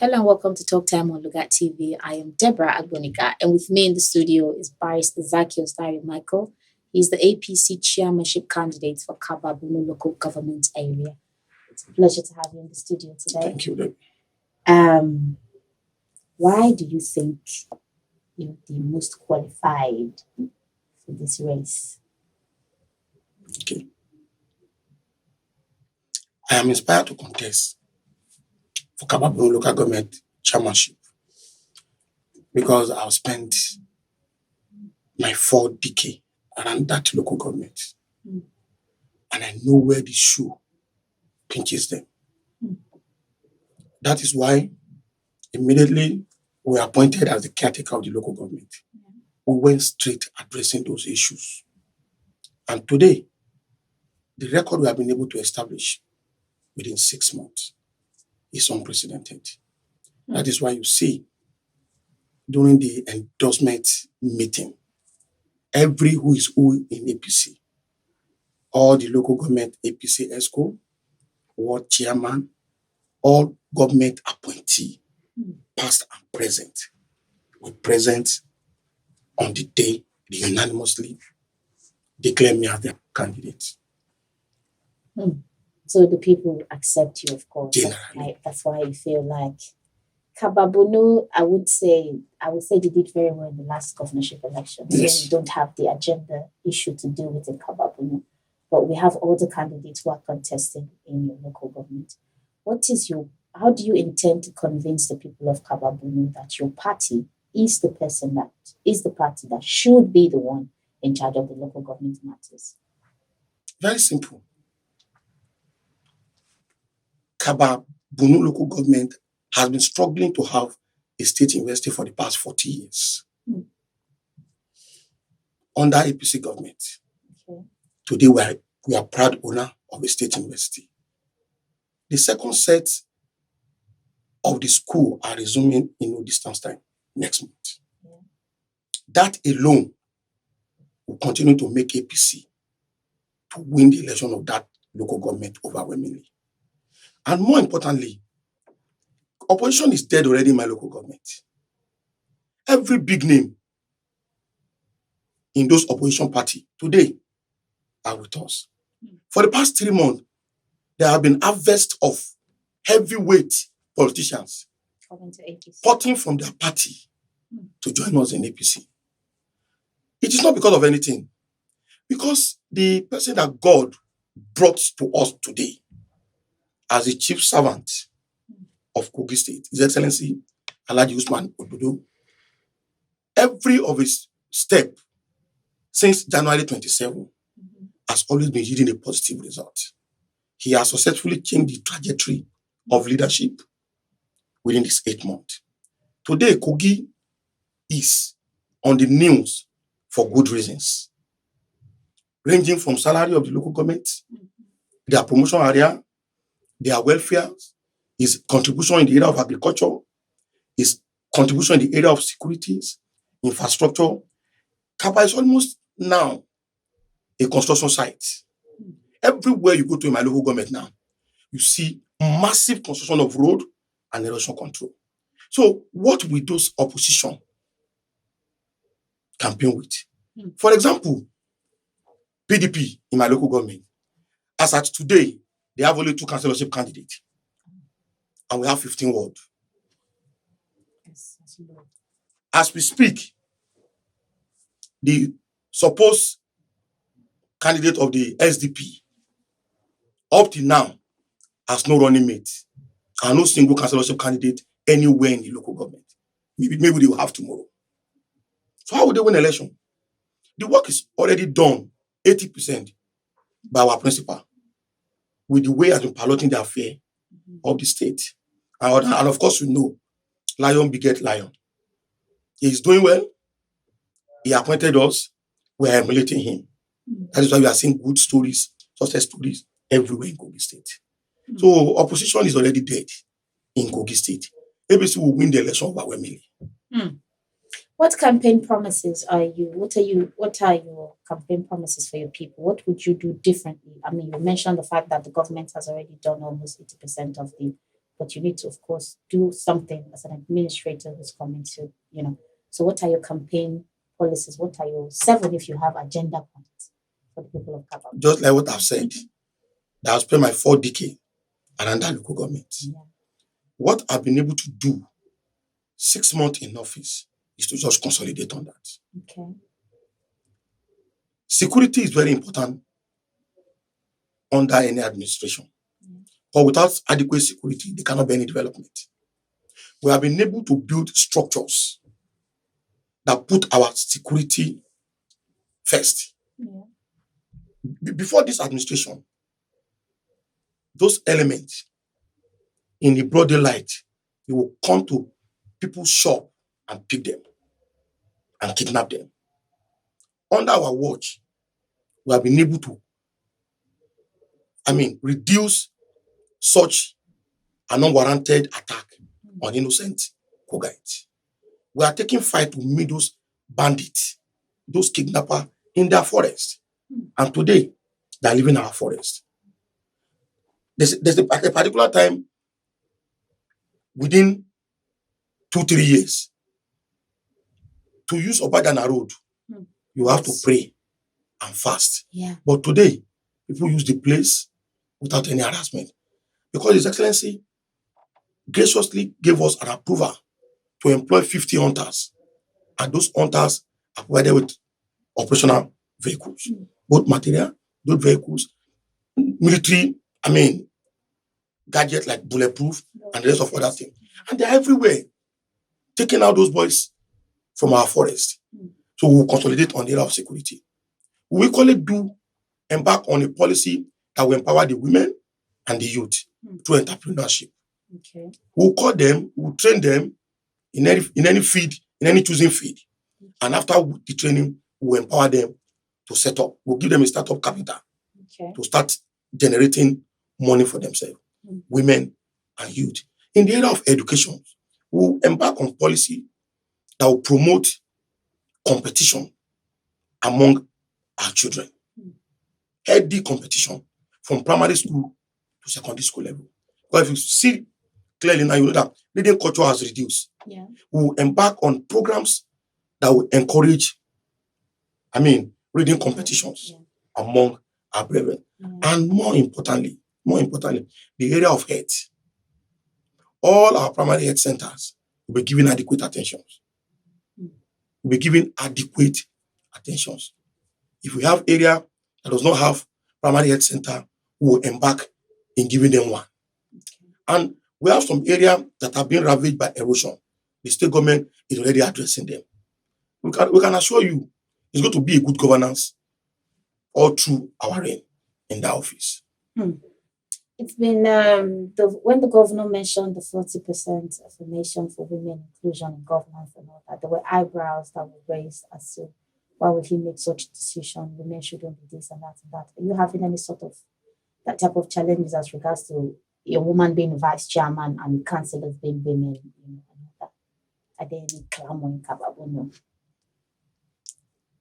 Hello and welcome to Talk Time on Lugard TV. I am Deborah Agbonika, and with me in the studio is Barrister Zacchaeus Larry Michael. He's the APC Chairmanship candidate for Kabba-Bunu local government area. It's a pleasure to have you in the studio today. Thank you, Deb. Why do you think you're the most qualified for this race? Okay. I am inspired to contest for Kabba-Bunu local government chairmanship because I've spent my 4 decades around that local government. And I know where the shoe pinches them. That is why immediately we were appointed as the caretaker of the local government. We went straight addressing those issues. And today, the record we have been able to establish within 6 months is unprecedented. That is why you see during the endorsement meeting, every who is who in APC, all the local government APC ESCO, ward chairman, all government appointee, past and present, were present on the day they unanimously declared me as their candidate. So the people accept you, of course. Generally. That's why you feel like Kabba-Bunu, I would say they did very well in the last governorship election. Yes. So you don't have the agenda issue to deal with in Kabba-Bunu. But we have all the candidates who are contesting in your local government. How do you intend to convince the people of Kabba-Bunu that your party is the party that should be the one in charge of the local government matters? Very simple. Kabba-Bunu local government has been struggling to have a state university for the past 40 years. Under APC government. Okay. Today we are proud owner of a state university. The second set of the school are resuming in no distance time next month. Yeah. That alone will continue to make APC to win the election of that local government overwhelmingly. And more importantly, opposition is dead already in my local government. Every big name in those opposition party today are with us. For the past 3 months, there have been harvest of heavyweight politicians Coming to APC. porting from their party to join us in APC. It is not because of anything. Because the person that God brought to us today as the chief servant of Kogi State, His Excellency Alhaji Usman Ododo, every of his step since January 27 has always been yielding a positive result. He has successfully changed the trajectory of leadership within this 8 months. Today, Kogi is on the news for good reasons, ranging from salary of the local government, their promotion area, their welfare, his contribution in the area of agriculture, his contribution in the area of securities, infrastructure. Kabba is almost now a construction site. Everywhere you go to in my local government now, you see massive construction of road and erosion control. So what will those opposition campaign with? For example, PDP in my local government, as at today, they have only 2 councillorship candidates. And we have 15 wards. Yes, that's low. As we speak, the supposed candidate of the SDP up till now has no running mate and no single councillorship candidate anywhere in the local government. Maybe they will have tomorrow. So how will they win election? The work is already done 80% by our principal with the way he has been piloting the affair of the state. And of course, we know lion beget lion. He is doing well. He appointed us. We are emulating him. That is why we are seeing good stories, success stories everywhere in Kogi State. So opposition is already dead in Kogi State. ABC will win the election overwhelmingly. What campaign promises are you? What are your campaign promises for your people? What would you do differently? I mean, you mentioned the fact that the government has already done almost 80% of the but you need to, of course, do something as an administrator who's coming to, So what are your campaign policies? What are your 7 if you have agenda points for the people of Kabba? Just like what I've said, that I've spent my 4 decades around that local government. Yeah. What I've been able to do 6 months in office is to just consolidate on that. Okay. Security is very important under any administration. But without adequate security, there cannot be any development. We have been able to build structures that put our security first. Yeah. Before this administration, those elements in the broad daylight, they will come to people's shop and pick them and kidnap them. Under our watch, we have been able to, reduce such an unwarranted attack on innocent Kogites. We are taking fight to meet those bandits, those kidnappers in their forest. And today, they are living in our forest. There's a particular time within 2-3 years to use Obadana Road, you have to pray and fast. Yeah. But today, people use the place without any harassment because His Excellency graciously gave us an approval to employ 50 hunters, and those hunters are provided with operational vehicles, both material, those vehicles, military, gadgets like bulletproof and the rest of other things. And they're everywhere, taking out those boys from our forest. So we'll consolidate on the area of security. We equally do embark on a policy that will empower the women and the youth through entrepreneurship. Okay. We'll call them, we'll train them in any field, in any choosing field. And after the training, we'll empower them to set up. We'll give them a startup capital to start generating money for themselves, women and youth. In the area of education, we'll embark on policy that will promote competition among our children. Healthy competition from primary school to secondary school level. But if you see clearly now, you know that reading culture has reduced. Yeah. We will embark on programs that will encourage, reading competitions among our brethren. And more importantly, the area of health. All our primary health centers will be given adequate attention. Will be given adequate attentions. If we have area that does not have primary health center, we will embark in giving them one. And we have some areas that have been ravaged by erosion. The state government is already addressing them. We can assure you it's going to be a good governance all through our reign in that office. It's been when the governor mentioned the 40% affirmation for women inclusion in governance and all that, there were eyebrows that were raised as to why would he make such a decision? Women shouldn't be this and that and that. Are you having any sort of that type of challenges as regards to a woman being vice chairman and councillors being women? And all that? Are there any clamor in Kabba-Bunu?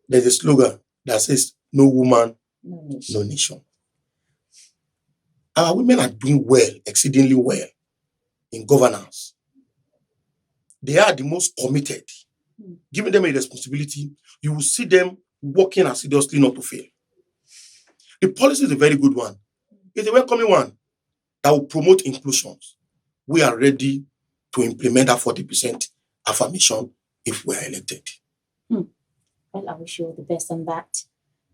There's a slogan that says, "No woman, No nation." no nation." Our women are doing well, exceedingly well in governance. They are the most committed. Giving them a responsibility, you will see them working assiduously not to fail. The policy is a very good one. It's a welcoming one that will promote inclusions. We are ready to implement that 40% affirmation if we are elected. Well, I wish you all the best on that.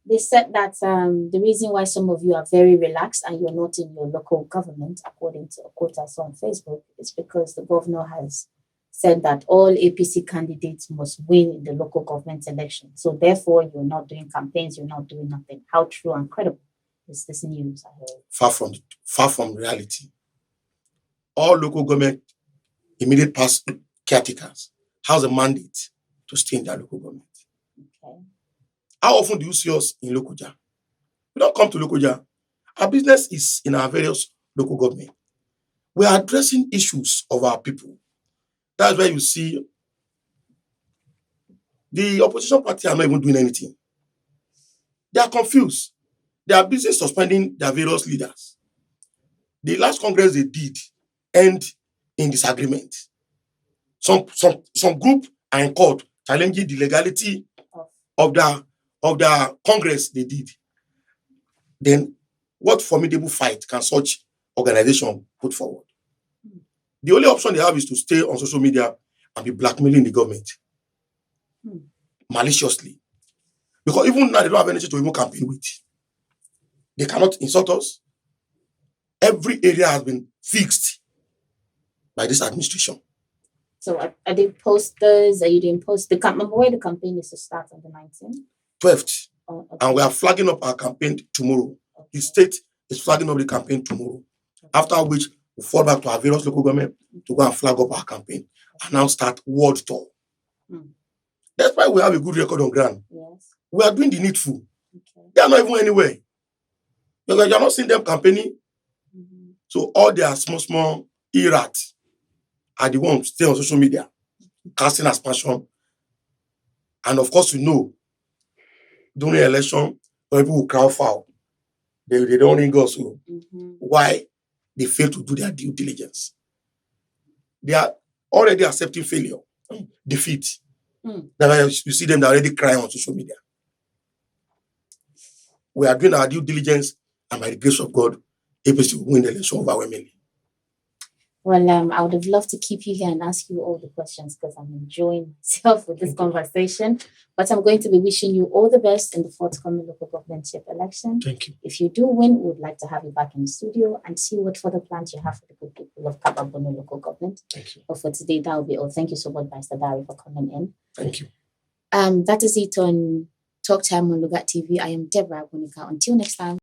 They said that the reason why some of you are very relaxed and you're not in your local government, according to a quote I saw on Facebook, is because the governor has said that all APC candidates must win in the local government election. So therefore, you're not doing campaigns, you're not doing nothing. How true and credible is this news I heard? Far from reality. All local government immediate past caretakers has a mandate to stay in their local government. Okay. How often do you see us in Lokoja? We don't come to Lokoja. Our business is in our various local government. We are addressing issues of our people. That's why you see the opposition party are not even doing anything. They are confused. They are busy suspending their various leaders. The last Congress they did, end in disagreement. Some group are in court challenging the legality of the Congress they did. Then what formidable fight can such organization put forward? The only option they have is to stay on social media and be blackmailing the government maliciously. Because even now they don't have anything to even campaign with. They cannot insult us. Every area has been fixed by this administration. So are they posters? Are you doing posters? Remember where the campaign is to start on the 19th? 12th. Oh, okay. And we are flagging up our campaign tomorrow. Okay. The state is flagging up the campaign tomorrow. Okay. After which we fall back to our various local government to go and flag up our campaign and now start world tour. That's why we have a good record on ground. Yes. We are doing the needful. Okay. They are not even anywhere. You are not seeing them campaigning. So all their small errats are the ones stay on social media, casting aspersion. And of course, during the election, when people will crowd foul, they don't ring us. Why? They fail to do their due diligence. They are already accepting failure, defeat. That's why you see them, they're already crying on social media. We are doing our due diligence, and by the grace of God, APC will win the election overwhelmingly. Well, I would have loved to keep you here and ask you all the questions because I'm enjoying myself with this conversation. But I'm going to be wishing you all the best in the forthcoming local governmentship election. Thank you. If you do win, we would like to have you back in the studio and see what further plans you have for the good people of Kabba-Bunu local government. Thank you. But for today, that will be all. Thank you so much, Mr. Barry, for coming in. Thank you. That is it on Talk Time on Lugard TV. I am Deborah Abonika. Until next time.